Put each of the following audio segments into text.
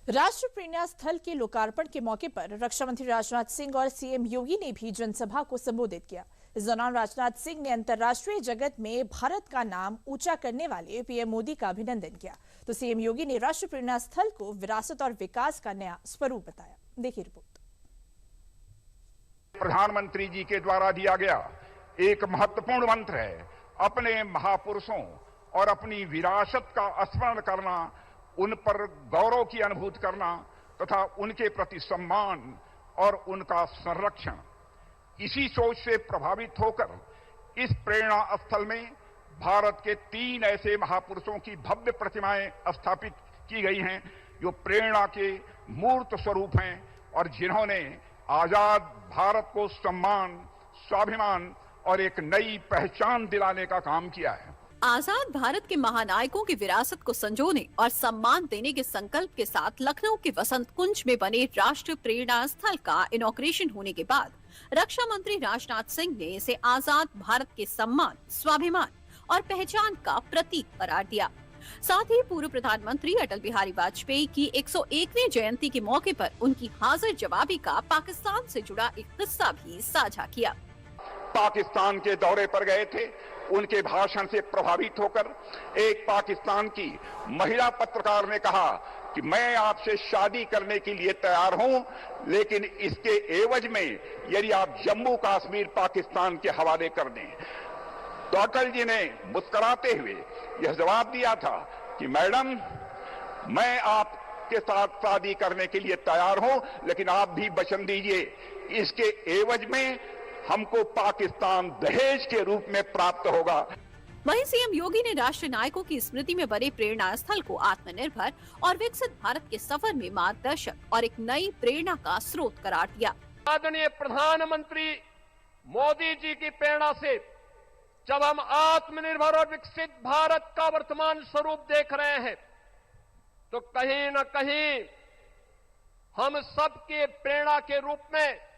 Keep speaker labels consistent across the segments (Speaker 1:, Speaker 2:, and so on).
Speaker 1: राष्ट्र प्रेरणा स्थल के लोकार्पण के मौके पर रक्षा मंत्री राजनाथ सिंह और सीएम योगी ने भी जनसभा को संबोधित किया। इस दौरान राजनाथ सिंह ने अंतर्राष्ट्रीय जगत में भारत का नाम ऊंचा करने वाले पीएम मोदी का अभिनंदन किया, तो सीएम योगी ने राष्ट्र प्रेरणा स्थल को विरासत और विकास का नया स्वरूप बताया। देखिए रिपोर्ट।
Speaker 2: प्रधानमंत्री जी के द्वारा दिया गया एक महत्वपूर्ण मंत्र है, अपने महापुरुषों और अपनी विरासत का स्मरण करना, उन पर गौरव की अनुभूति करना तथा उनके प्रति सम्मान और उनका संरक्षण। इसी सोच से प्रभावित होकर इस प्रेरणा स्थल में भारत के 3 ऐसे महापुरुषों की भव्य प्रतिमाएं स्थापित की गई हैं जो प्रेरणा के मूर्त स्वरूप हैं और जिन्होंने आजाद भारत को सम्मान, स्वाभिमान और एक नई पहचान दिलाने का काम किया है।
Speaker 3: आजाद भारत के महानायकों की विरासत को संजोने और सम्मान देने के संकल्प के साथ लखनऊ के वसंत कुंज में बने राष्ट्र प्रेरणा स्थल का इनॉग्रेशन होने के बाद रक्षा मंत्री राजनाथ सिंह ने इसे आजाद भारत के सम्मान, स्वाभिमान और पहचान का प्रतीक करार दिया। साथ ही पूर्व प्रधानमंत्री अटल बिहारी वाजपेयी की 101वीं जयंती के मौके पर उनकी हाजिर जवाबी का पाकिस्तान से जुड़ा एक किस्सा भी साझा किया।
Speaker 2: पाकिस्तान के दौरे पर गए थे, उनके भाषण से प्रभावित होकर एक पाकिस्तान की महिला पत्रकार ने कहा कि मैं आपसे शादी करने के लिए तैयार हूं, लेकिन इसके एवज में यदि आप जम्मू कश्मीर पाकिस्तान के हवाले कर दें। तो अटल जी ने मुस्कुराते हुए यह जवाब दिया था कि मैडम, मैं आपके साथ शादी करने के लिए तैयार हूं, लेकिन आप भी वचन दीजिए, इसके एवज में हमको पाकिस्तान दहेज के रूप में प्राप्त होगा।
Speaker 3: वहीं सीएम योगी ने राष्ट्र नायकों की स्मृति में बने प्रेरणा स्थल को आत्मनिर्भर और विकसित भारत के सफर में मार्गदर्शक और एक नई प्रेरणा का स्रोत करार दिया।
Speaker 4: आदरणीय प्रधानमंत्री मोदी जी की प्रेरणा से जब हम आत्मनिर्भर और विकसित भारत का वर्तमान स्वरूप देख रहे हैं, तो कहीं न कहीं हम सबके प्रेरणा के रूप में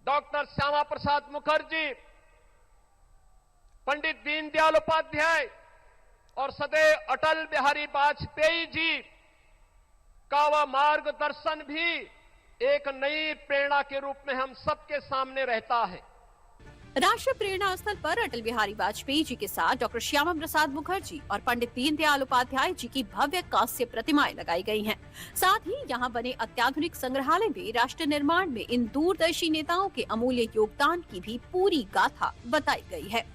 Speaker 4: डॉक्टर श्यामा प्रसाद मुखर्जी, पंडित दीनदयाल उपाध्याय और सदैव अटल बिहारी वाजपेयी जी का वह मार्गदर्शन भी एक नई प्रेरणा के रूप में हम सबके सामने रहता है।
Speaker 3: राष्ट्रीय प्रेरणा स्थल पर अटल बिहारी वाजपेयी जी के साथ डॉक्टर श्यामा प्रसाद मुखर्जी और पंडित दीनदयाल उपाध्याय जी की भव्य कांस्य प्रतिमाएं लगाई गई हैं। साथ ही यहां बने अत्याधुनिक संग्रहालय में राष्ट्र निर्माण में इन दूरदर्शी नेताओं के अमूल्य योगदान की भी पूरी गाथा बताई गई है।